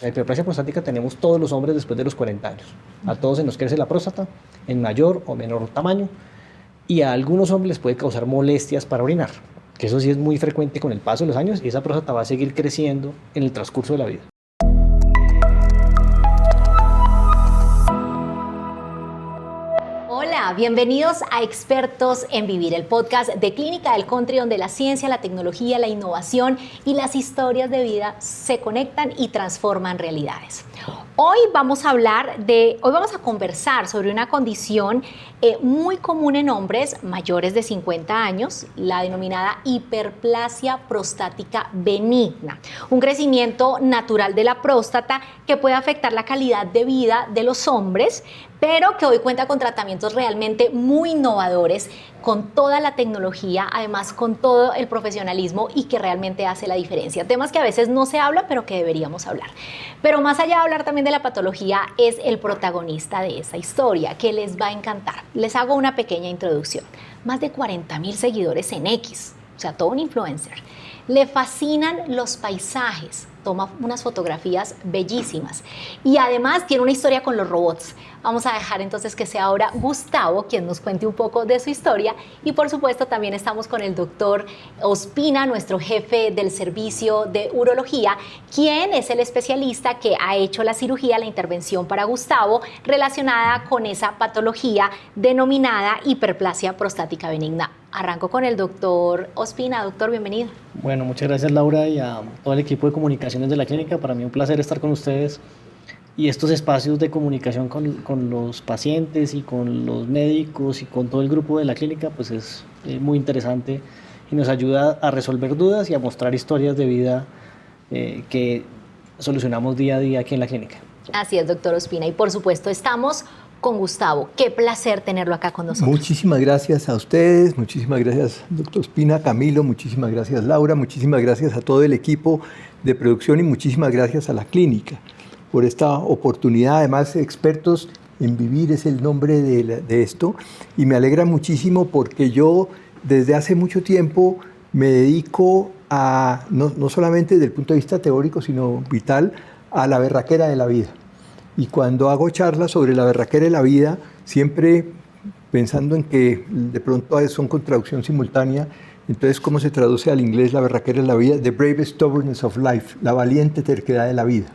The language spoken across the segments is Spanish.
La hiperplasia prostática tenemos todos los hombres después de los 40 años. A todos se nos crece la próstata en mayor o menor tamaño y a algunos hombres les puede causar molestias para orinar, que eso sí es muy frecuente con el paso de los años y esa próstata va a seguir creciendo en el transcurso de la vida. Hola, bienvenidos a Expertos en Vivir, el podcast de Clínica del Country, donde la ciencia, la tecnología, la innovación y las historias de vida se conectan y transforman realidades. Hoy vamos a conversar sobre una condición muy común en hombres mayores de 50 años, la denominada hiperplasia prostática benigna, un crecimiento natural de la próstata que puede afectar la calidad de vida de los hombres, pero que hoy cuenta con tratamientos realmente muy innovadores, con toda la tecnología, además con todo el profesionalismo y que realmente hace la diferencia. Temas que a veces no se habla, pero que deberíamos hablar. Pero más allá de hablar también de la patología, es el protagonista de esta historia, que les va a encantar. Les hago una pequeña introducción. Más de 40,000 seguidores en X, o sea, todo un influencer. Le fascinan los paisajes, toma unas fotografías bellísimas y además tiene una historia con los robots. Vamos a dejar entonces que sea ahora Gustavo quien nos cuente un poco de su historia y por supuesto también estamos con el doctor Ospina, nuestro jefe del servicio de urología, quien es el especialista que ha hecho la cirugía, la intervención para Gustavo relacionada con esa patología denominada hiperplasia prostática benigna. Arranco con el doctor Ospina. Doctor, bienvenido. Bueno, muchas gracias Laura y a todo el equipo de comunicaciones de la clínica. Para mí un placer estar con ustedes y estos espacios de comunicación con los pacientes y con los médicos y con todo el grupo de la clínica pues es muy interesante y nos ayuda a resolver dudas y a mostrar historias de vida que solucionamos día a día aquí en la clínica. Así es, doctor Ospina, y por supuesto estamos con Gustavo. Qué placer tenerlo acá con nosotros. Muchísimas gracias a ustedes, muchísimas gracias doctor Ospina, Camilo, muchísimas gracias Laura, muchísimas gracias a todo el equipo de producción y muchísimas gracias a la clínica por esta oportunidad. Además, Expertos en Vivir es el nombre de esto y me alegra muchísimo porque yo desde hace mucho tiempo me dedico a, no solamente desde el punto de vista teórico, sino vital, a la berraquera de la vida. Y cuando hago charlas sobre la berraquera de la vida, siempre pensando en que de pronto son con traducción simultánea, entonces, ¿cómo se traduce al inglés la berraquera de la vida? The brave stubbornness of life, la valiente terquedad de la vida.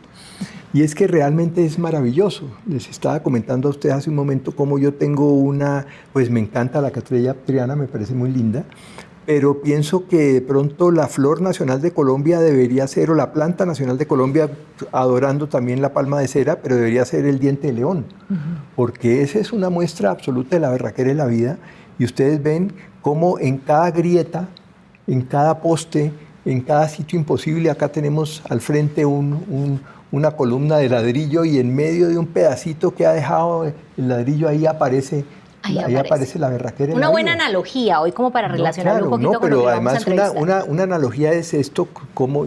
Y es que realmente es maravilloso. Les estaba comentando a ustedes hace un momento cómo yo tengo pues me encanta la Cattleya triana, me parece muy linda, pero pienso que de pronto la flor nacional de Colombia debería ser, o la planta nacional de Colombia, adorando también la palma de cera, pero debería ser el diente de león, porque esa es una muestra absoluta de la berraquera de la vida, y ustedes ven cómo en cada grieta, en cada poste, en cada sitio imposible, acá tenemos al frente una columna de ladrillo y en medio de un pedacito que ha dejado el ladrillo ahí aparece la berraquera. Una buena analogía hoy como para relacionarlo un poquito con lo que vamos a entrevistar. Pero además una analogía es esto,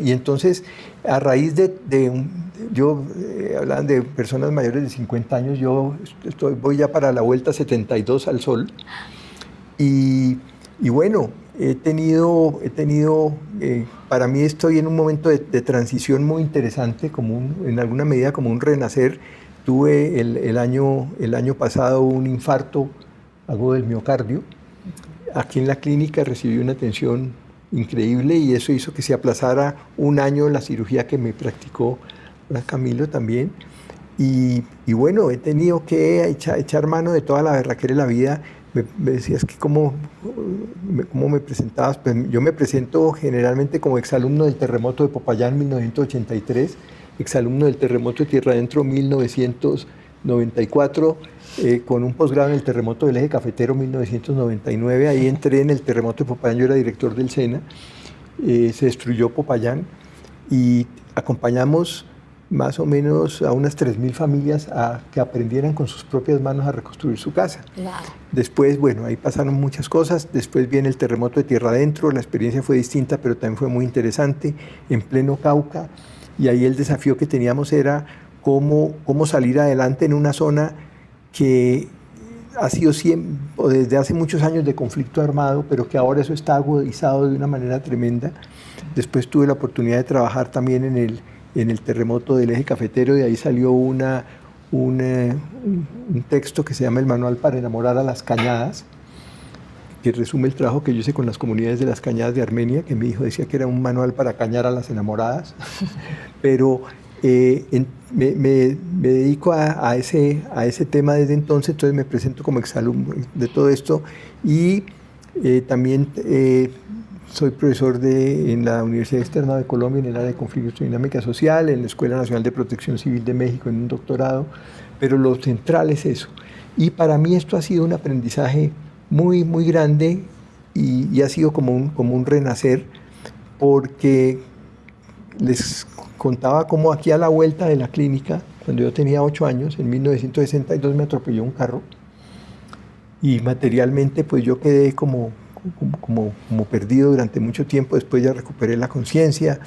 y entonces a raíz hablaban de personas mayores de 50 años, yo voy ya para la vuelta 72 al sol, y bueno, he tenido para mí estoy en un momento de transición muy interesante, en alguna medida como un renacer. Tuve el año pasado un infarto agudo del miocardio. Aquí en la clínica recibí una atención increíble y eso hizo que se aplazara un año la cirugía que me practicó Camilo también. Y bueno, he tenido que echar mano de toda la berraquera de la vida. Me decías que cómo me presentabas. Pues yo me presento generalmente como exalumno del terremoto de Popayán 1983, exalumno del terremoto de Tierra Adentro 1994, con un posgrado en el terremoto del eje cafetero 1999. Ahí entré en el terremoto de Popayán, yo era director del SENA, se destruyó Popayán y acompañamos más o menos a unas 3,000 familias a que aprendieran con sus propias manos a reconstruir su casa. Wow. Después, bueno, ahí pasaron muchas cosas. Después viene el terremoto de Tierra Adentro. La experiencia fue distinta, pero también fue muy interesante, en pleno Cauca. Y ahí el desafío que teníamos era cómo salir adelante en una zona que ha sido desde hace muchos años de conflicto armado, pero que ahora eso está agudizado de una manera tremenda. Después tuve la oportunidad de trabajar también en en el terremoto del eje cafetero. De ahí salió un texto que se llama el Manual para enamorar a las cañadas, que resume el trabajo que yo hice con las comunidades de las cañadas de Armenia, que mi hijo decía que era un manual para cañar a las enamoradas. Pero me dedico a ese tema desde entonces me presento como exalumno de todo esto y también soy profesor en la Universidad Externa de Colombia en el área de conflictos y dinámica social, en la Escuela Nacional de Protección Civil de México en un doctorado, pero lo central es eso. Y para mí esto ha sido un aprendizaje muy, muy grande y ha sido como un renacer, porque les contaba cómo aquí a la vuelta de la clínica, cuando yo tenía 8 años, en 1962 me atropelló un carro y materialmente pues yo quedé como perdido durante mucho tiempo. Después ya recuperé la conciencia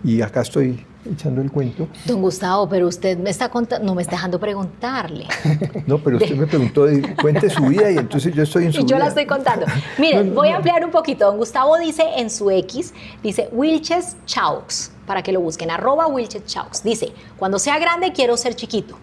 y acá estoy echando el cuento. Don Gustavo, pero usted me está contando, no me está dejando preguntarle. No, pero usted me preguntó, cuente su vida y entonces yo estoy en su vida. Y yo la estoy contando. Miren, voy a ampliar un poquito. Don Gustavo dice en su X, dice Wilches Chaux, para que lo busquen, @Wilches Chaux. Dice, cuando sea grande quiero ser chiquito.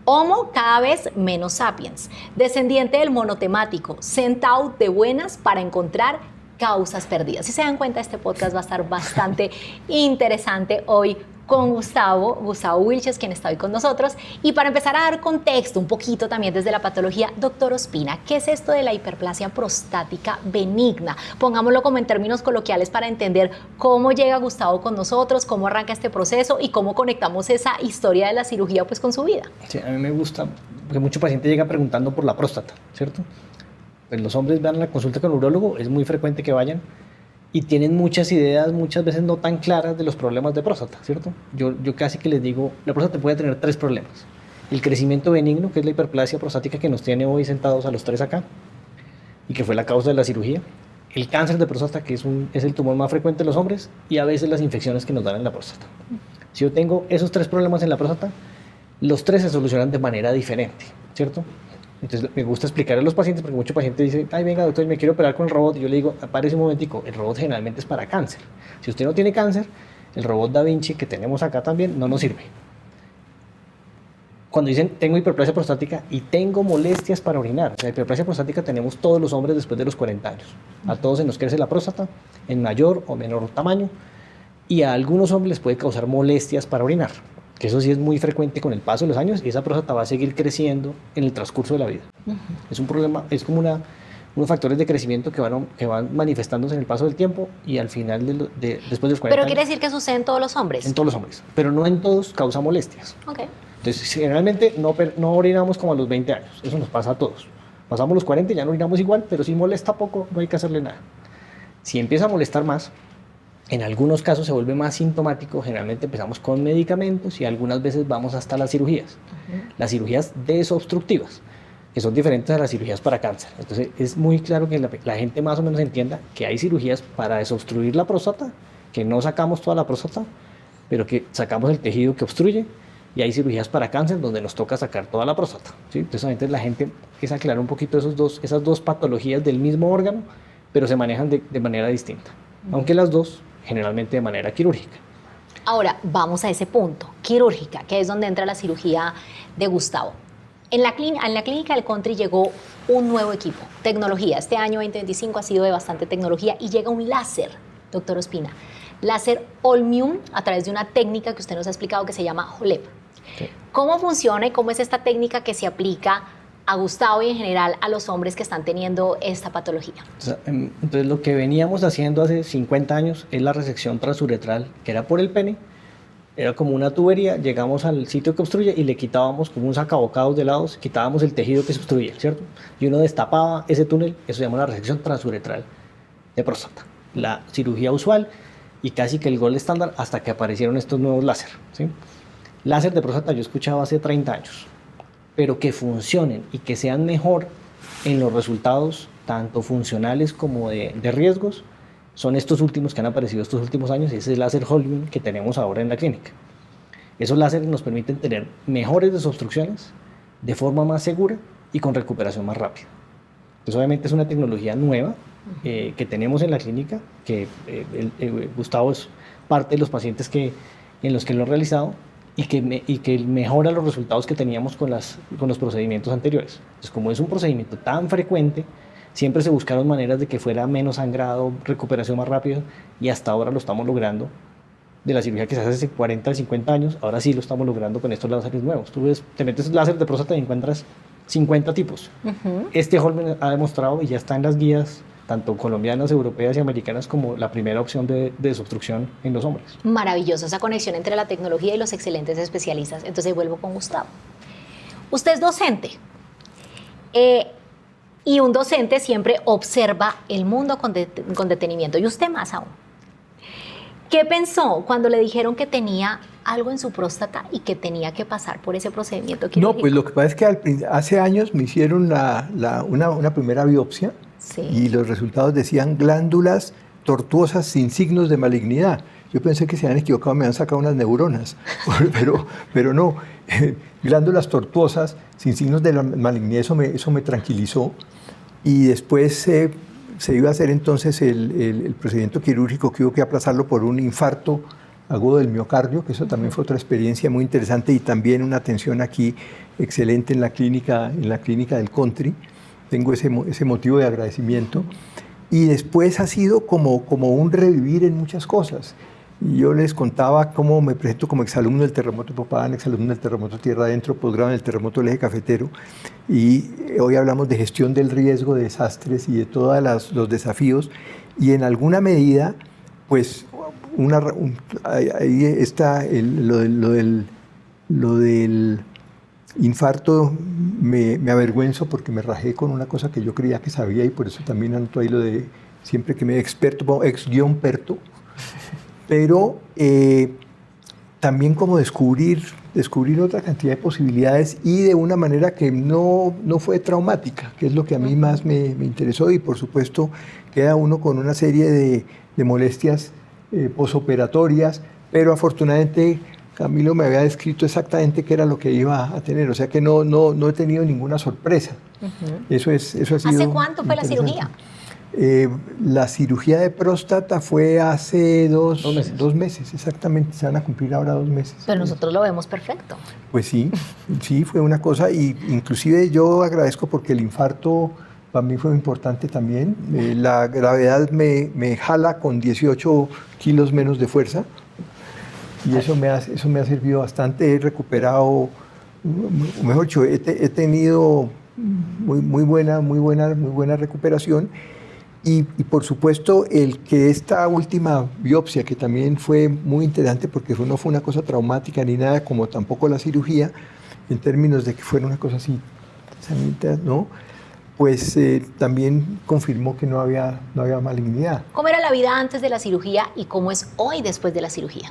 Homo cada vez menos sapiens, descendiente del monotemático, sent out de buenas para encontrar causas perdidas. Si se dan cuenta, este podcast va a estar bastante interesante hoy con Gustavo Wilches, quien está hoy con nosotros. Y para empezar a dar contexto un poquito también desde la patología, doctor Ospina, ¿qué es esto de la hiperplasia prostática benigna? Pongámoslo como en términos coloquiales para entender cómo llega Gustavo con nosotros, cómo arranca este proceso y cómo conectamos esa historia de la cirugía pues con su vida. Sí, a mí me gusta, porque mucho paciente llega preguntando por la próstata, ¿cierto? Pues los hombres van a la consulta con el urólogo, es muy frecuente que vayan y tienen muchas ideas, muchas veces no tan claras de los problemas de próstata, ¿cierto? Yo casi que les digo, la próstata puede tener 3 problemas. El crecimiento benigno, que es la hiperplasia prostática que nos tiene hoy sentados a los 3 acá y que fue la causa de la cirugía. El cáncer de próstata, que es el tumor más frecuente en los hombres, y a veces las infecciones que nos dan en la próstata. Si yo tengo esos 3 problemas en la próstata, los 3 se solucionan de manera diferente, ¿cierto? Entonces me gusta explicarle a los pacientes, porque muchos pacientes dicen, ay, venga doctor, me quiero operar con el robot. Y yo le digo, párese un momentico, el robot generalmente es para cáncer. Si usted no tiene cáncer, el robot Da Vinci que tenemos acá también no nos sirve. Cuando dicen, tengo hiperplasia prostática y tengo molestias para orinar, o sea, hiperplasia prostática tenemos todos los hombres después de los 40 años. A todos se nos crece la próstata en mayor o menor tamaño y a algunos hombres les puede causar molestias para orinar, que eso sí es muy frecuente con el paso de los años y esa próstata va a seguir creciendo en el transcurso de la vida. Es un problema, es como unos factores de crecimiento que van manifestándose en el paso del tiempo y al final, después de los 40 Pero años. quiere decir que sucede en todos los hombres. En todos los hombres, pero no en todos causa molestias. Okay. Entonces, generalmente no orinamos como a los 20 años, eso nos pasa a todos. Pasamos los 40 y ya no orinamos igual, pero si molesta poco, no hay que hacerle nada. Si empieza a molestar más, en algunos casos se vuelve más sintomático, generalmente empezamos con medicamentos y algunas veces vamos hasta las cirugías. Las cirugías desobstructivas, que son diferentes a las cirugías para cáncer. Entonces es muy claro que la gente más o menos entienda que hay cirugías para desobstruir la próstata, que no sacamos toda la próstata, pero que sacamos el tejido que obstruye, y hay cirugías para cáncer donde nos toca sacar toda la próstata, ¿sí? Entonces la gente es aclarar un poquito esas dos patologías del mismo órgano, pero se manejan de manera distinta, aunque las dos generalmente de manera quirúrgica. Ahora, vamos a ese punto, quirúrgica, que es donde entra la cirugía de Gustavo. En la clínica del Country llegó un nuevo equipo, tecnología. Este año 2025 ha sido de bastante tecnología y llega un láser, doctor Ospina. Láser Olmium a través de una técnica que usted nos ha explicado que se llama HOLEP. Sí. ¿Cómo funciona y cómo es esta técnica que se aplica a Gustavo y en general a los hombres que están teniendo esta patología? Entonces lo que veníamos haciendo hace 50 años es la resección transuretral, que era por el pene, era como una tubería, llegamos al sitio que obstruye y le quitábamos como un sacabocados de lados, quitábamos el tejido que se obstruía, ¿cierto? Y uno destapaba ese túnel, eso se llama la resección transuretral de próstata. La cirugía usual y casi que el gol estándar hasta que aparecieron estos nuevos láser, ¿sí? Láser de próstata yo escuchaba hace 30 años, pero que funcionen y que sean mejor en los resultados, tanto funcionales como de riesgos, son estos últimos que han aparecido estos últimos años, y ese es el láser Hollywood que tenemos ahora en la clínica. Esos láseres nos permiten tener mejores desobstrucciones de forma más segura y con recuperación más rápida. Entonces obviamente es una tecnología nueva que tenemos en la clínica, que Gustavo es parte de los pacientes que en los que lo he realizado y que mejora los resultados que teníamos con los procedimientos anteriores. Entonces, como es un procedimiento tan frecuente, siempre se buscaron maneras de que fuera menos sangrado, recuperación más rápida, y hasta ahora lo estamos logrando. De la cirugía que se hace hace 40 a 50 años, ahora sí lo estamos logrando con estos láseres nuevos. Tú ves, te metes láser de próstata y encuentras 50 tipos. Este Holmen ha demostrado y ya está en las guías, tanto colombianas, europeas y americanas, como la primera opción de desobstrucción en los hombres. Maravilloso esa conexión entre la tecnología y los excelentes especialistas. Entonces vuelvo con Gustavo. Usted es docente. Y un docente siempre observa el mundo con detenimiento, y usted más aún. ¿Qué pensó cuando le dijeron que tenía algo en su próstata y que tenía que pasar por ese procedimiento quirúrgico? No, pues lo que pasa es que hace años me hicieron una primera biopsia, sí, y los resultados decían glándulas tortuosas sin signos de malignidad. Yo pensé que se habían equivocado, me habían sacado unas neuronas, pero no, glándulas tortuosas sin signos de la malignidad, eso me tranquilizó. Y después se iba a hacer entonces el procedimiento quirúrgico, que hubo que aplazarlo por un infarto agudo del miocardio, que eso también fue otra experiencia muy interesante, y también una atención aquí excelente en la clínica del Country. Tengo ese motivo de agradecimiento. Y después ha sido como un revivir en muchas cosas. Y yo les contaba cómo me presento como exalumno del terremoto Popayán, exalumno del terremoto Tierra Adentro, posgrado en el terremoto del Eje Cafetero. Y hoy hablamos de gestión del riesgo, de desastres y de todos los desafíos. Y en alguna medida, pues, ahí está lo del infarto. Me avergüenzo porque me rajé con una cosa que yo creía que sabía, y por eso también anoto ahí lo de siempre que me experto, ex-perto. Pero también como descubrir otra cantidad de posibilidades, y de una manera que no fue traumática, que es lo que a mí más me interesó. Y por supuesto queda uno con una serie de molestias posoperatorias, pero afortunadamente Camilo me había descrito exactamente qué era lo que iba a tener, o sea que no he tenido ninguna sorpresa. Eso ha sido. ¿Hace cuánto fue la cirugía? La cirugía de próstata fue hace 2 meses. 2 meses, exactamente. Se van a cumplir ahora 2 meses. Pero nosotros lo vemos perfecto. Pues sí, fue una cosa, y inclusive yo agradezco porque el infarto para mí fue importante también. La gravedad me jala con 18 kilos menos de fuerza, y eso me ha servido bastante. He recuperado, mejor dicho, he tenido muy buena recuperación. Y por supuesto, el que esta última biopsia, que también fue muy interesante porque no fue una cosa traumática ni nada, como tampoco la cirugía, en términos de que fuera una cosa así, ¿no? Pues también confirmó que no había malignidad. ¿Cómo era la vida antes de la cirugía y cómo es hoy después de la cirugía?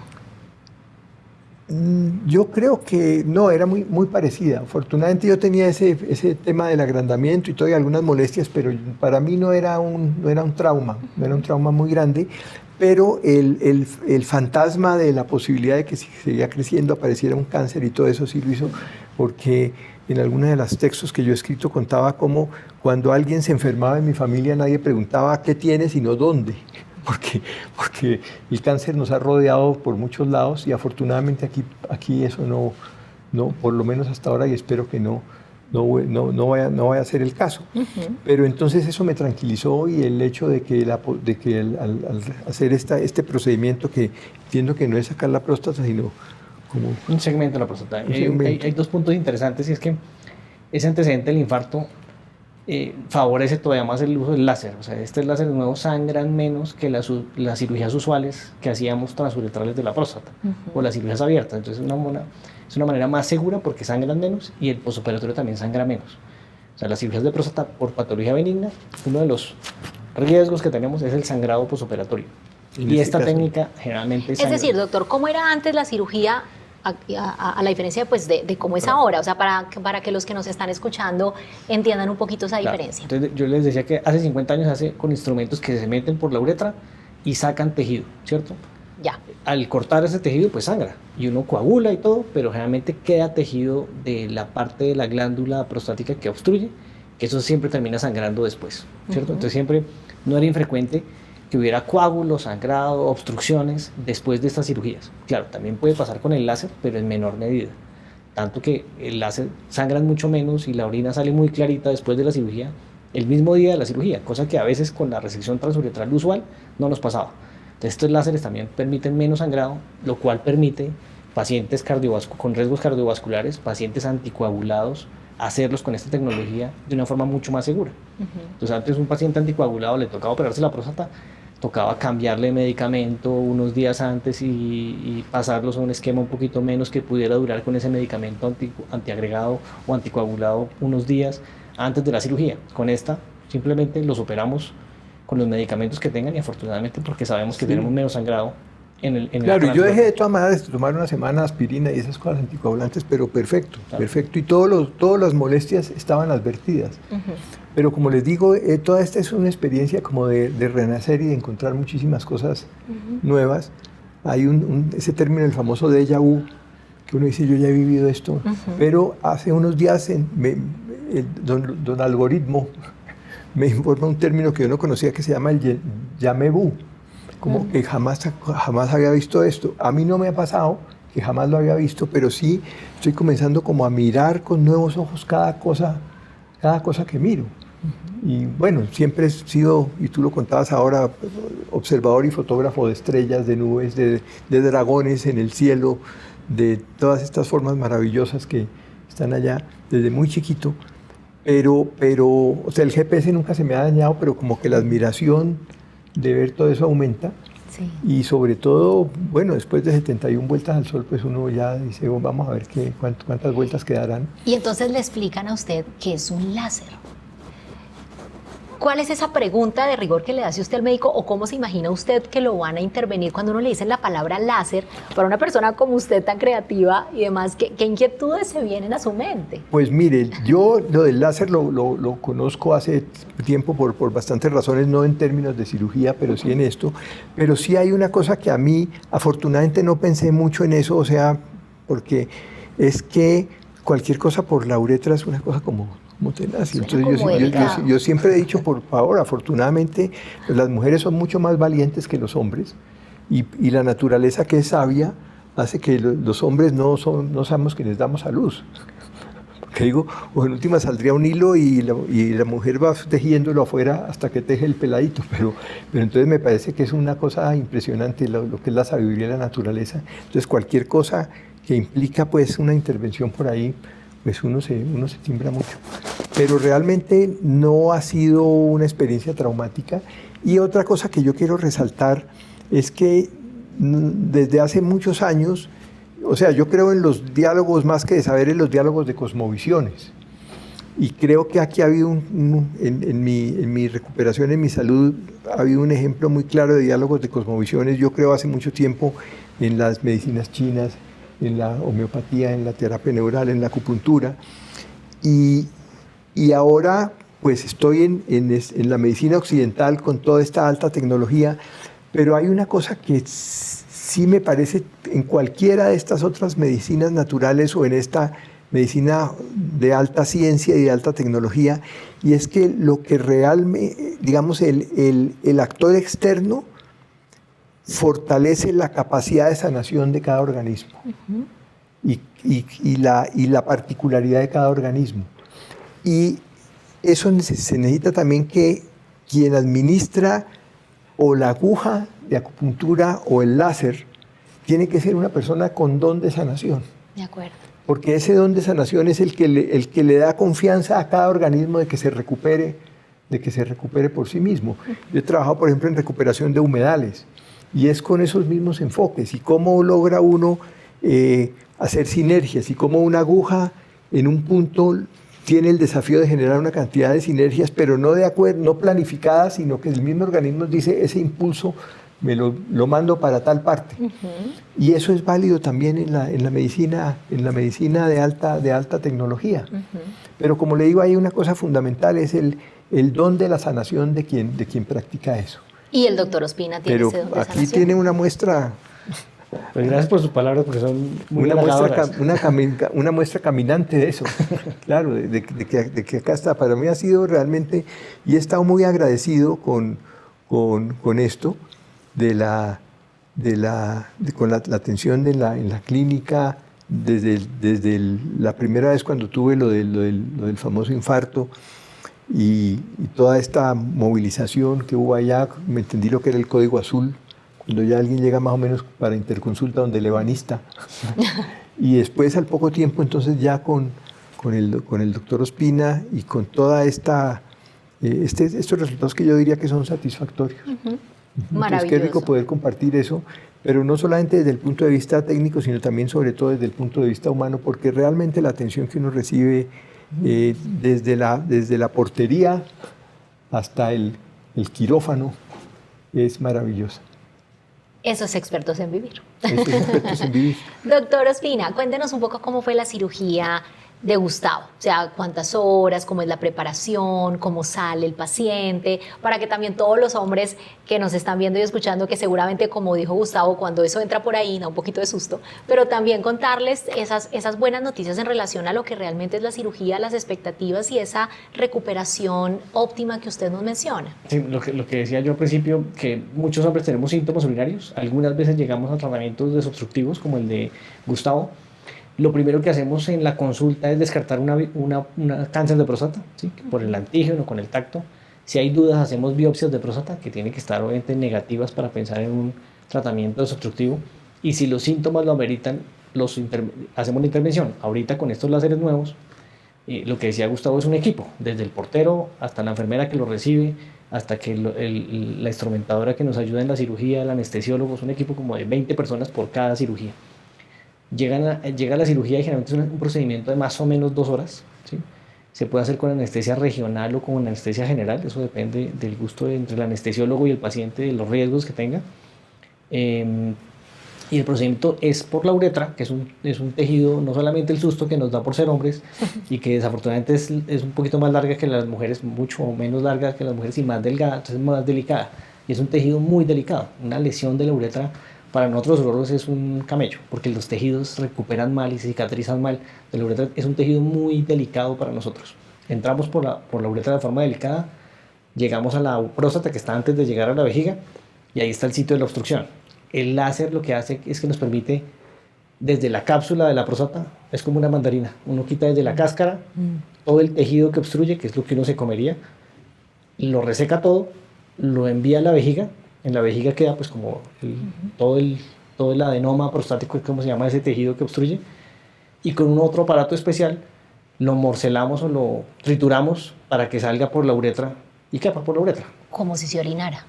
Yo creo que no, era muy parecida. Afortunadamente yo tenía ese tema del agrandamiento y todavía algunas molestias, pero para mí no era un trauma muy grande, pero el fantasma de la posibilidad de que si seguía creciendo apareciera un cáncer y todo eso sí lo hizo, porque en algunos de los textos que yo he escrito contaba cómo cuando alguien se enfermaba en mi familia nadie preguntaba qué tiene, sino dónde. Porque el cáncer nos ha rodeado por muchos lados, y afortunadamente aquí eso no, por lo menos hasta ahora, y espero que no vaya a ser el caso. Pero entonces eso me tranquilizó, y el hecho de que al hacer este procedimiento, que entiendo que no es sacar la próstata, sino como un segmento de la próstata. Hay 2 puntos interesantes, y es que ese antecedente del infarto favorece todavía más el uso del láser. O sea, este láser nuevo sangran menos que las cirugías usuales que hacíamos transuretrales de la próstata o las cirugías abiertas. Entonces es una manera más segura porque sangran menos, y el posoperatorio también sangra menos. O sea, las cirugías de próstata por patología benigna, uno de los riesgos que tenemos es el sangrado posoperatorio. Y esta técnica generalmente sangra. Es decir, doctor, ¿cómo era antes la cirugía a la diferencia pues, de cómo es ahora? O sea, para que los que nos están escuchando entiendan un poquito esa diferencia. Entonces, yo les decía que hace 50 años se hace con instrumentos que se meten por la uretra y sacan tejido, ¿cierto? Ya. Al cortar ese tejido, pues sangra, y uno coagula y todo, pero generalmente queda tejido de la parte de la glándula prostática que obstruye, que eso siempre termina sangrando después, ¿cierto? Entonces siempre no era infrecuente que hubiera coágulos, sangrado, obstrucciones después de estas cirugías. Claro, también puede pasar con el láser, pero en menor medida. Tanto que el láser sangran mucho menos y la orina sale muy clarita después de la cirugía, el mismo día de la cirugía, cosa que a veces con la resección transuretral usual no nos pasaba. Entonces, estos láseres también permiten menos sangrado, lo cual permite pacientes con riesgos cardiovasculares, pacientes anticoagulados, hacerlos con esta tecnología de una forma mucho más segura. Entonces, antes un paciente anticoagulado le tocaba operarse la próstata, tocaba cambiarle medicamento unos días antes y pasarlos a un esquema un poquito menos que pudiera durar con ese medicamento antiagregado o anticoagulado unos días antes de la cirugía. Con esta simplemente los operamos con los medicamentos que tengan y afortunadamente porque sabemos que tenemos menos sangrado en el Claro, yo dejé de todas maneras de tomar una semana aspirina y esas cosas anticoagulantes, pero perfecto, perfecto. Y todas las molestias estaban advertidas. Pero como les digo, toda esta es una experiencia como de renacer y de encontrar muchísimas cosas nuevas. Hay ese término, el famoso déjà vu, que uno dice, yo ya he vivido esto, pero hace unos días don Algoritmo me informa un término que yo no conocía que se llama el jamais vu, como que jamás había visto esto. A mí no me ha pasado que jamás lo había visto, pero sí estoy comenzando como a mirar con nuevos ojos cada cosa que miro. Y bueno, siempre he sido, y tú lo contabas ahora, observador y fotógrafo de estrellas, de nubes, de dragones en el cielo, de todas estas formas maravillosas que están allá desde muy chiquito. Pero, o sea, el GPS nunca se me ha dañado, pero como que la admiración de ver todo eso aumenta. Sí. Y sobre todo, bueno, después de 71 vueltas al sol, pues uno ya dice, oh, vamos a ver cuántas vueltas quedarán. Y entonces le explican a usted qué es un láser. ¿Cuál es esa pregunta de rigor que le hace usted al médico o cómo se imagina usted que lo van a intervenir cuando uno le dice la palabra láser para una persona como usted tan creativa y demás? ¿Qué inquietudes se vienen a su mente? Pues mire, yo lo del láser lo conozco hace tiempo por bastantes razones, no en términos de cirugía, pero sí en esto. Pero sí hay una cosa que a mí, afortunadamente no pensé mucho en eso, o sea, porque es que cualquier cosa por la uretra es una cosa como tenaz. Entonces yo siempre he dicho, por favor, afortunadamente pues las mujeres son mucho más valientes que los hombres y la naturaleza, que es sabia, hace que los hombres no seamos quienes damos a luz. Porque digo, o en última saldría un hilo y la mujer va tejiéndolo afuera hasta que teje el peladito, pero entonces me parece que es una cosa impresionante lo que es la sabiduría de la naturaleza. Entonces cualquier cosa que implica pues una intervención por ahí, pues uno se timbra mucho. Pero realmente no ha sido una experiencia traumática. Y otra cosa que yo quiero resaltar es que desde hace muchos años, o sea, yo creo en los diálogos más que de saber, en los diálogos de cosmovisiones. Y creo que aquí ha habido, en mi recuperación, en mi salud, ha habido un ejemplo muy claro de diálogos de cosmovisiones. Yo creo hace mucho tiempo en las medicinas chinas, en la homeopatía, en la terapia neural, en la acupuntura. Y ahora pues estoy en la medicina occidental con toda esta alta tecnología, pero hay una cosa que sí me parece en cualquiera de estas otras medicinas naturales o en esta medicina de alta ciencia y de alta tecnología, y es que lo que realmente, digamos, el actor externo fortalece la capacidad de sanación de cada organismo y la particularidad de cada organismo. Y eso se necesita también que quien administra o la aguja de acupuntura o el láser tiene que ser una persona con don de sanación. De acuerdo. Porque ese don de sanación es el que le da confianza a cada organismo de que se recupere por sí mismo. Yo he trabajado, por ejemplo, en recuperación de humedales. Y es con esos mismos enfoques y cómo logra uno hacer sinergias y cómo una aguja en un punto tiene el desafío de generar una cantidad de sinergias, pero no planificadas, sino que el mismo organismo dice, ese impulso me lo mando para tal parte. Y eso es válido también en la medicina de alta tecnología. Pero como le digo, hay una cosa fundamental, es el don de la sanación de quien practica eso. Y el doctor Ospina tiene ese don de sanación. Aquí tiene una muestra. Pues gracias por sus palabras, porque son muy una muestra caminante de eso. Claro, de que acá está. Para mí ha sido realmente, y he estado muy agradecido con con esto, con la atención en la clínica, desde la primera vez cuando tuve lo del famoso infarto y toda esta movilización que hubo allá, me entendí lo que era el código azul, cuando ya alguien llega más o menos para interconsulta donde le banista. Y después, al poco tiempo, entonces ya con el doctor Ospina y con toda estos resultados que yo diría que son satisfactorios. Entonces, qué rico poder compartir eso, pero no solamente desde el punto de vista técnico, sino también sobre todo desde el punto de vista humano, porque realmente la atención que uno recibe desde la portería hasta el quirófano es maravillosa. Eso es Expertos en Vivir. Eso es Expertos en Vivir. Doctor Ospina, cuéntenos un poco cómo fue la cirugía de Gustavo, o sea, cuántas horas, cómo es la preparación, cómo sale el paciente, para que también todos los hombres que nos están viendo y escuchando, que seguramente, como dijo Gustavo, cuando eso entra por ahí, da un poquito de susto, pero también contarles esas buenas noticias en relación a lo que realmente es la cirugía, las expectativas y esa recuperación óptima que usted nos menciona. Sí, lo que decía yo al principio, que muchos hombres tenemos síntomas urinarios, algunas veces llegamos a tratamientos desobstructivos como el de Gustavo. Lo primero que hacemos en la consulta es descartar una cáncer de próstata, ¿sí? Por el antígeno, con el tacto. Si hay dudas, hacemos biopsias de próstata, que tienen que estar obviamente negativas para pensar en un tratamiento desobstructivo. Y si los síntomas lo ameritan, hacemos la intervención. Ahorita con estos láseres nuevos, lo que decía Gustavo es un equipo, desde el portero hasta la enfermera que lo recibe, hasta que la instrumentadora que nos ayuda en la cirugía, el anestesiólogo, es un equipo como de 20 personas por cada cirugía. Llega la cirugía y generalmente es un procedimiento de más o menos 2 horas, ¿sí? Se puede hacer con anestesia regional o con anestesia general, eso depende del gusto entre el anestesiólogo y el paciente, de los riesgos que tenga. Y el procedimiento es por la uretra, que es un tejido, no solamente el susto que nos da por ser hombres, y que desafortunadamente es un poquito más larga que las mujeres, mucho menos larga que las mujeres y más delgada, entonces es más delicada. Y es un tejido muy delicado, una lesión de la uretra. Para nosotros los urólogos es un camello, porque los tejidos recuperan mal y se cicatrizan mal. La uretra es un tejido muy delicado para nosotros. Entramos por la uretra de forma delicada, llegamos a la próstata que está antes de llegar a la vejiga, y ahí está el sitio de la obstrucción. El láser lo que hace es que nos permite, desde la cápsula de la próstata, es como una mandarina. Uno quita desde la cáscara todo el tejido que obstruye, que es lo que uno se comería, lo reseca todo, lo envía a la vejiga. En la vejiga queda pues como todo el adenoma prostático, es como se llama ese tejido que obstruye, y con un otro aparato especial lo morcelamos o lo trituramos para que salga por la uretra y quepa por la uretra. Como si se orinara.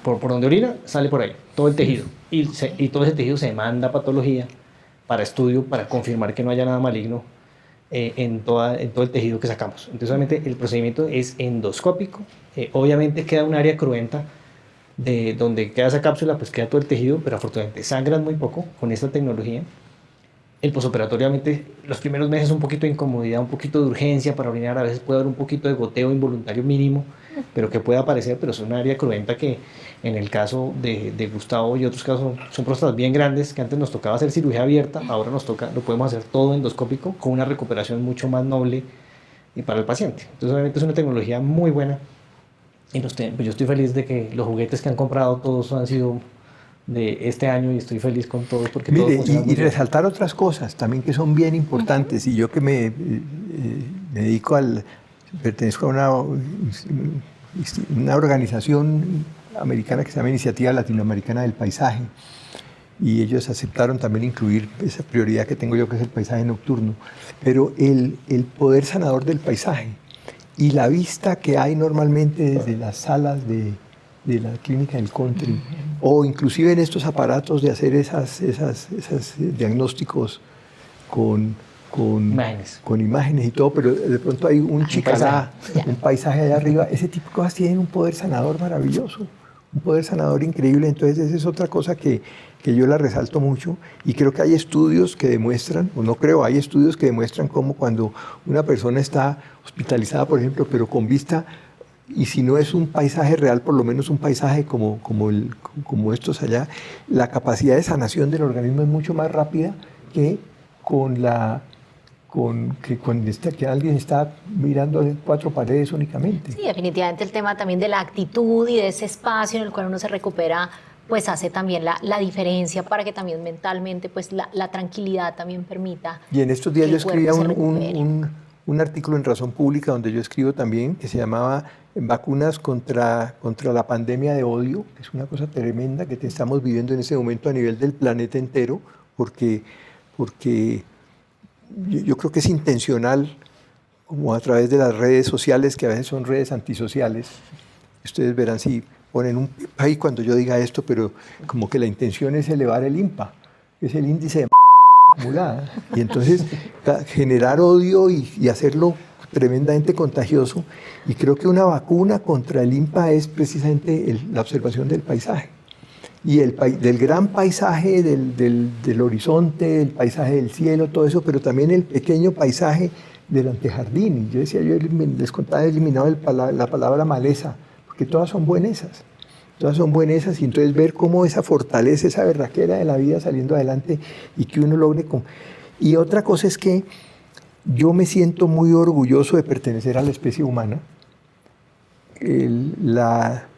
Por donde orina, sale por ahí, todo el tejido. Y todo ese tejido se manda a patología para estudio, para confirmar que no haya nada maligno en todo el tejido que sacamos. Entonces obviamente el procedimiento es endoscópico, obviamente queda un área cruenta, de donde queda esa cápsula, pues queda todo el tejido, pero afortunadamente sangran muy poco con esta tecnología. El posoperatorio, obviamente, los primeros meses un poquito de incomodidad, un poquito de urgencia para orinar, a veces puede haber un poquito de goteo involuntario mínimo, pero que puede aparecer, pero es una área cruenta que en el caso de Gustavo y otros casos son próstatas bien grandes, que antes nos tocaba hacer cirugía abierta, ahora lo podemos hacer todo endoscópico con una recuperación mucho más noble para el paciente. Entonces obviamente es una tecnología muy buena. Y pues yo estoy feliz de que los juguetes que han comprado todos han sido de este año y estoy feliz con todos porque todos funcionan muy bien. Resaltar otras cosas también que son bien importantes. Y yo que me dedico pertenezco a una organización americana que se llama Iniciativa Latinoamericana del Paisaje, y ellos aceptaron también incluir esa prioridad que tengo yo, que es el paisaje nocturno, pero el poder sanador del paisaje y la vista que hay normalmente desde las salas de la clínica del country, o inclusive en estos aparatos de hacer esos diagnósticos con imágenes y todo, pero de pronto hay un paisaje allá arriba. Ese tipo de cosas tienen un poder sanador maravilloso, un poder sanador increíble. Entonces esa es otra cosa que yo la resalto mucho, y creo que hay estudios que demuestran, hay estudios que demuestran cómo cuando una persona está hospitalizada, por ejemplo, pero con vista, y si no es un paisaje real, por lo menos un paisaje como estos allá, la capacidad de sanación del organismo es mucho más rápida que con que alguien está mirando en 4 paredes únicamente. Sí, definitivamente el tema también de la actitud y de ese espacio en el cual uno se recupera, pues hace también la diferencia para que también mentalmente pues la tranquilidad también permita. Y en estos días que yo el cuerpo escribía se recupere. un artículo en Razón Pública donde yo escribo también, que se llamaba Vacunas contra la pandemia de odio, que es una cosa tremenda que estamos viviendo en ese momento a nivel del planeta entero, porque yo creo que es intencional, como a través de las redes sociales, que a veces son redes antisociales. Ustedes verán si ponen un ahí cuando yo diga esto, pero como que la intención es elevar el INPA, que es el índice de acumulada. Y entonces generar odio y hacerlo tremendamente contagioso. Y creo que una vacuna contra el INPA es precisamente la observación del paisaje. Y del gran paisaje del horizonte, el paisaje del cielo, todo eso, pero también el pequeño paisaje del antejardín. Y yo decía, yo les contaba, he eliminado la palabra maleza, porque todas son buenesas. Todas son buenesas, y entonces ver cómo esa fortaleza, esa berraquera de la vida saliendo adelante y que uno logre con... Y otra cosa es que yo me siento muy orgulloso de pertenecer a la especie humana.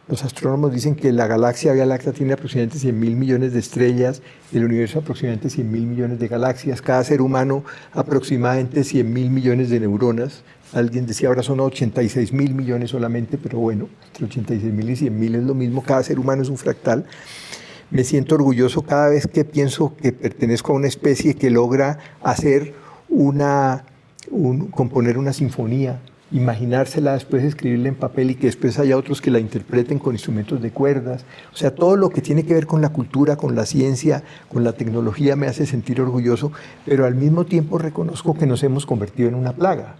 Los astrónomos dicen que la galaxia Vía Láctea tiene aproximadamente 100.000 millones de estrellas, el universo aproximadamente 100.000 millones de galaxias, cada ser humano aproximadamente 100.000 millones de neuronas. Alguien decía ahora son 86.000 millones solamente, pero bueno, entre 86.000 y 100.000 es lo mismo, cada ser humano es un fractal. Me siento orgulloso cada vez que pienso que pertenezco a una especie que logra hacer componer una sinfonía, imaginársela, después escribirla en papel y que después haya otros que la interpreten con instrumentos de cuerdas. O sea, todo lo que tiene que ver con la cultura, con la ciencia, con la tecnología me hace sentir orgulloso, pero al mismo tiempo reconozco que nos hemos convertido en una plaga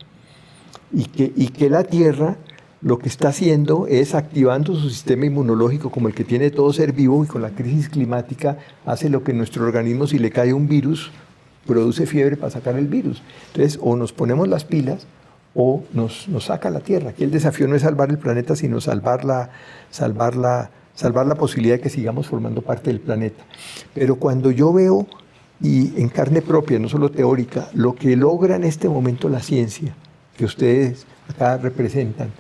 y que la Tierra lo que está haciendo es activando su sistema inmunológico como el que tiene todo ser vivo, y con la crisis climática hace lo que nuestro organismo, si le cae un virus, produce fiebre para sacar el virus. Entonces, o nos ponemos las pilas o nos saca la Tierra. Aquí el desafío no es salvar el planeta, sino salvar la posibilidad de que sigamos formando parte del planeta. Pero cuando yo veo, y en carne propia, no solo teórica, lo que logra en este momento la ciencia, que ustedes acá representan,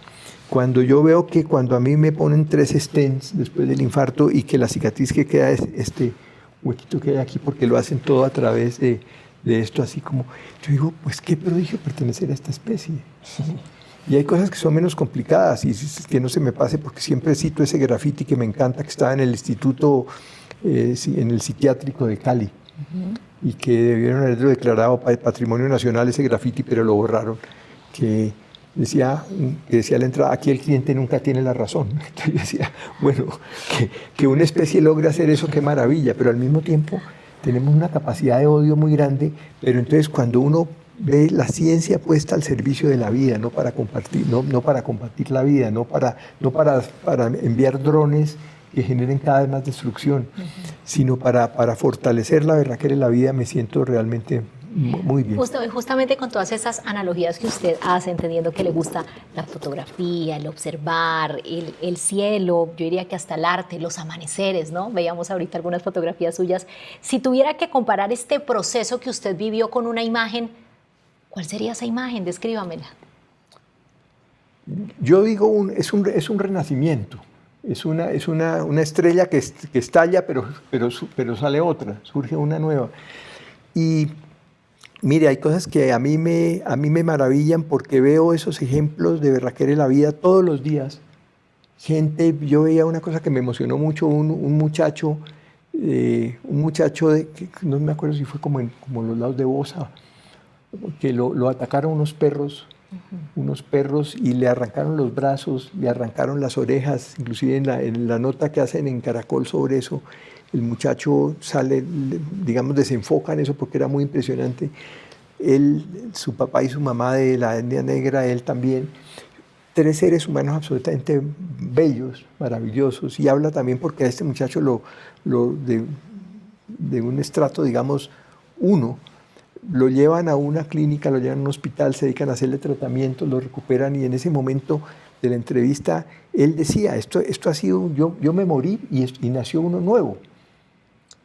cuando yo veo que cuando a mí me ponen 3 stents después del infarto y que la cicatriz que queda es este huequito que hay aquí, porque lo hacen todo a través de esto, así como, yo digo, pues qué prodigio pertenecer a esta especie. Y hay cosas que son menos complicadas, y que no se me pase, porque siempre cito ese graffiti que me encanta, que estaba en el instituto, en el psiquiátrico de Cali, y que debieron haberlo declarado Patrimonio Nacional ese graffiti, pero lo borraron, que decía a la entrada, aquí el cliente nunca tiene la razón. Entonces yo decía, bueno, que una especie logre hacer eso, qué maravilla, pero al mismo tiempo tenemos una capacidad de odio muy grande, pero entonces cuando uno ve la ciencia puesta al servicio de la vida, no para compartir, no para compartir la vida, no para enviar drones que generen cada vez más destrucción, sino para fortalecer la berraquera de la vida, me siento realmente muy bien. Justamente con todas esas analogías que usted hace, entendiendo que le gusta la fotografía, el observar, el cielo, yo diría que hasta el arte, los amaneceres, ¿no? Veíamos ahorita algunas fotografías suyas. Si tuviera que comparar este proceso que usted vivió con una imagen, ¿cuál sería esa imagen? Descríbamela. Yo digo, es un renacimiento. Es una estrella que estalla, pero sale otra, surge una nueva. Y mire, hay cosas que a mí me maravillan, porque veo esos ejemplos de berraquera en la vida todos los días. Yo veía una cosa que me emocionó mucho, un muchacho que no me acuerdo si fue como los lados de Bosa, que lo atacaron unos perros, y le arrancaron los brazos, le arrancaron las orejas, inclusive en la nota que hacen en Caracol sobre eso, el muchacho sale, digamos, desenfocan eso porque era muy impresionante. Su papá y su mamá de la etnia negra, él también, 3 seres humanos absolutamente bellos, maravillosos, y habla también porque a este muchacho de un estrato, digamos, 1, lo llevan a una clínica, lo llevan a un hospital, se dedican a hacerle tratamientos, lo recuperan, y en ese momento de la entrevista él decía, esto ha sido, yo me morí y nació uno nuevo.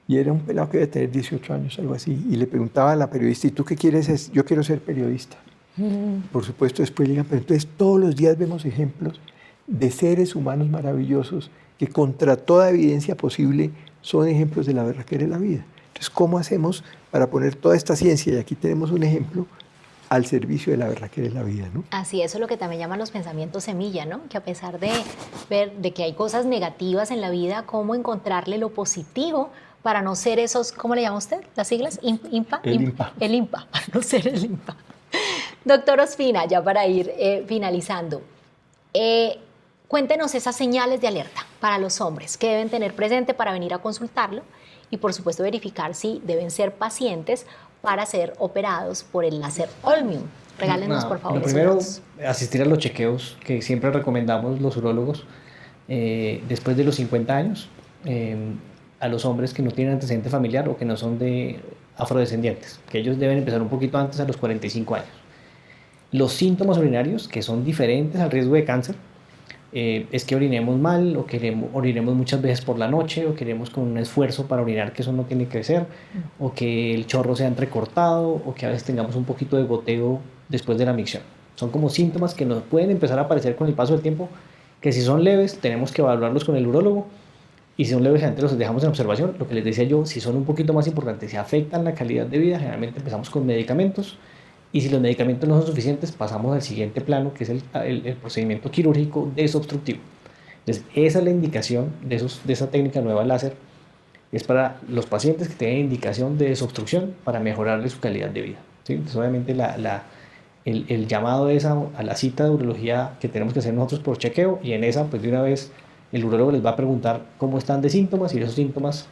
Y era un pelado que debe tener 18 años, algo así. Y le preguntaba a la periodista, ¿y tú qué quieres? Yo quiero ser periodista. Por supuesto, después llegan, pero entonces todos los días vemos ejemplos de seres humanos maravillosos que contra toda evidencia posible son ejemplos de la berraquera de la vida. Entonces, ¿cómo hacemos para poner toda esta ciencia, y aquí tenemos un ejemplo, al servicio de la berraquera de la vida, ¿no? Así, eso es lo que también llaman los pensamientos semilla, ¿no? Que a pesar de ver de que hay cosas negativas en la vida, cómo encontrarle lo positivo para no ser esos, ¿cómo le llama usted? ¿Las siglas? ¿IMPA? El IMPA. El IMPA, para no ser el IMPA. Doctor Ospina, ya para ir finalizando, cuéntenos esas señales de alerta para los hombres que deben tener presente para venir a consultarlo y, por supuesto, verificar si deben ser pacientes para ser operados por el láser Holmium. Regálenos, por favor, lo primero, asistir a los chequeos que siempre recomendamos los urólogos después de los 50 años, a los hombres que no tienen antecedente familiar o que no son de afrodescendientes, que ellos deben empezar un poquito antes, a los 45 años. Los síntomas urinarios, que son diferentes al riesgo de cáncer, es que orinemos mal o orinemos muchas veces por la noche o queremos con un esfuerzo para orinar, que eso no tiene que ser, o que el chorro sea entrecortado o que a veces tengamos un poquito de goteo después de la micción. Son como síntomas que nos pueden empezar a aparecer con el paso del tiempo, que si son leves tenemos que evaluarlos con el urólogo, y si son leves antes los dejamos en observación. Lo que les decía yo, si son un poquito más importantes, si afectan la calidad de vida, generalmente empezamos con medicamentos. Y si los medicamentos no son suficientes, pasamos al siguiente plano, que es el procedimiento quirúrgico desobstructivo. Entonces, esa es la indicación de esa técnica nueva láser. Es para los pacientes que tienen indicación de desobstrucción para mejorarle su calidad de vida, ¿sí? Entonces, obviamente, el llamado es a la cita de urología que tenemos que hacer nosotros por chequeo, y en esa, pues de una vez, el urólogo les va a preguntar cómo están de síntomas y esos síntomas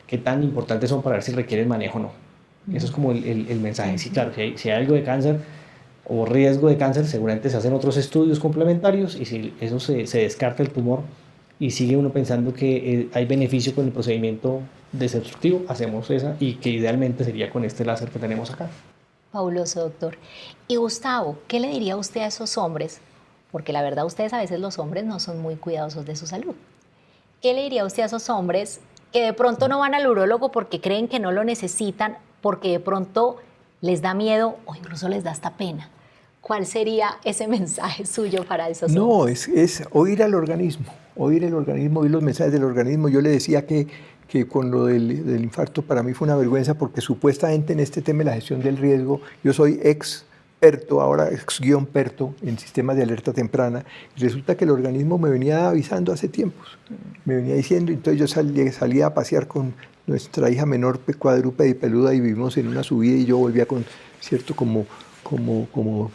qué tan importantes son para ver si requieren manejo o no. Eso es como el mensaje. Sí, claro, si hay algo de cáncer o riesgo de cáncer, seguramente se hacen otros estudios complementarios, y si eso se descarta el tumor y sigue uno pensando que hay beneficio con el procedimiento desobstructivo, hacemos esa, y que idealmente sería con este láser que tenemos acá. Fabuloso, doctor. Y Gustavo, ¿qué le diría usted a esos hombres? Porque la verdad, ustedes a veces los hombres no son muy cuidadosos de su salud. ¿Qué le diría usted a esos hombres que de pronto no van al urólogo porque creen que no lo necesitan, porque de pronto les da miedo o incluso les da hasta pena? ¿Cuál sería ese mensaje suyo para esos hombres? No, es oír al organismo, oír los mensajes del organismo. Yo le decía que con lo del infarto para mí fue una vergüenza, porque supuestamente en este tema de la gestión del riesgo, yo soy experto, ahora ex-perto en sistemas de alerta temprana, y resulta que el organismo me venía avisando hace tiempos, me venía diciendo. Entonces yo salía a pasear con nuestra hija menor, cuadrúpeda y peluda, y vivimos en una subida, y yo volvía con cierto como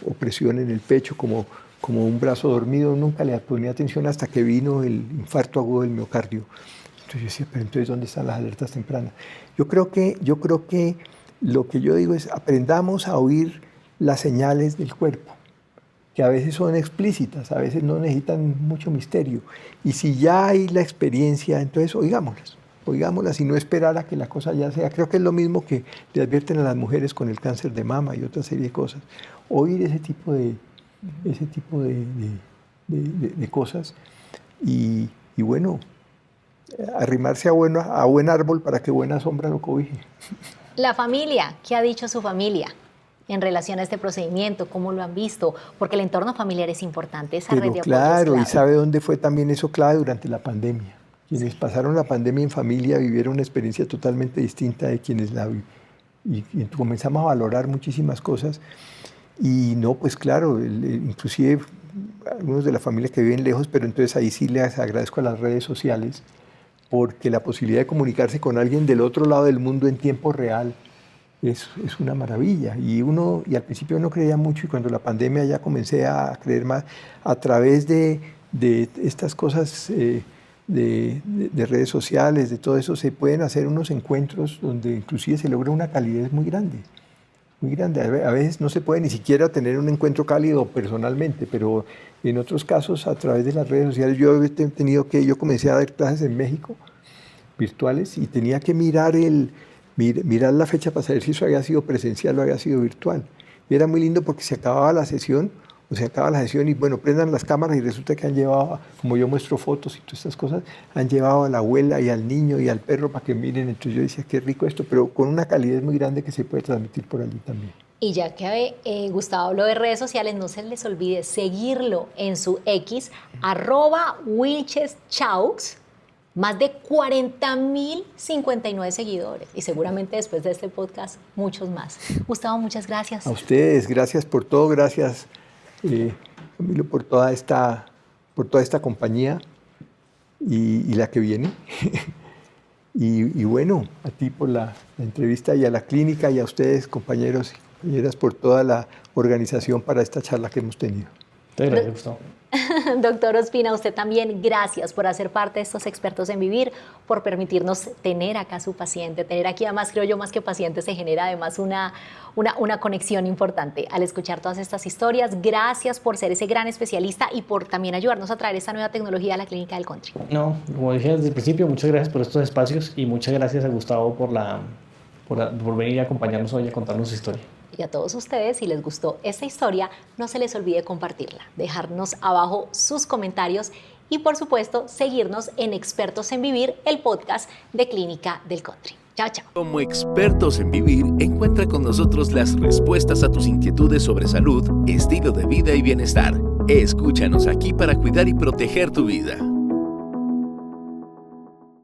opresión en el pecho, como un brazo dormido. Nunca le ponía atención hasta que vino el infarto agudo del miocardio. Entonces yo decía, pero entonces, ¿dónde están las alertas tempranas? Yo creo que lo que yo digo es, aprendamos a oír las señales del cuerpo, que a veces son explícitas, a veces no necesitan mucho misterio. Y si ya hay la experiencia, entonces oigámoslas y no esperar a que la cosa ya sea. Creo que es lo mismo que le advierten a las mujeres con el cáncer de mama y otra serie de cosas. Oír ese tipo de cosas y bueno, arrimarse a buen árbol para que buena sombra lo cobije. La familia, ¿qué ha dicho su familia en relación a este procedimiento? ¿Cómo lo han visto? Porque el entorno familiar es importante, esa red de apoyo es claro, clave. y ¿sabe dónde fue también eso clave? Durante la pandemia. Quienes pasaron la pandemia en familia vivieron una experiencia totalmente distinta de quienes la y comenzamos a valorar muchísimas cosas. Y no, pues claro, inclusive algunos de la familia que viven lejos, pero entonces ahí sí les agradezco a las redes sociales, porque la posibilidad de comunicarse con alguien del otro lado del mundo en tiempo real es una maravilla. Y al principio no creía mucho, y cuando la pandemia ya comencé a creer más, a través de estas cosas de redes sociales, de todo eso, se pueden hacer unos encuentros donde inclusive se logra una calidez muy grande. Muy grande. A veces no se puede ni siquiera tener un encuentro cálido personalmente, pero en otros casos, a través de las redes sociales, yo comencé a dar clases en México, virtuales, y tenía que mirar la fecha para saber si eso había sido presencial o había sido virtual. Y era muy lindo porque se acababa la sesión, O se acaba la sesión y bueno, prendan las cámaras y resulta que han llevado, como yo muestro fotos y todas estas cosas, han llevado a la abuela y al niño y al perro para que miren. Entonces yo decía, qué rico esto, pero con una calidez muy grande que se puede transmitir por allí también. Y ya que Gustavo habló de redes sociales, no se les olvide seguirlo en su X, @WilchesChaux, más de 40.059 seguidores. Y seguramente después de este podcast, muchos más. Gustavo, muchas gracias. A ustedes, gracias por todo, gracias Camilo por toda esta compañía y la que viene. y bueno, a ti por la entrevista y a la clínica y a ustedes, compañeros y compañeras, por toda la organización para esta charla que hemos tenido. Muchas gracias, Gustavo. Doctor Ospina, usted también, gracias por hacer parte de estos expertos en vivir, por permitirnos tener acá a su paciente, tener aquí además, creo yo, más que paciente, se genera además una conexión importante al escuchar todas estas historias. Gracias por ser ese gran especialista y por también ayudarnos a traer esta nueva tecnología a la Clínica del Country. No, como dije desde el principio, muchas gracias por estos espacios y muchas gracias a Gustavo por venir a acompañarnos hoy a contarnos su historia. Y a todos ustedes, si les gustó esta historia, no se les olvide compartirla, dejarnos abajo sus comentarios y, por supuesto, seguirnos en Expertos en Vivir, el podcast de Clínica del Country. Chao, chao. Como Expertos en Vivir, encuentra con nosotros las respuestas a tus inquietudes sobre salud, estilo de vida y bienestar. Escúchanos aquí para cuidar y proteger tu vida.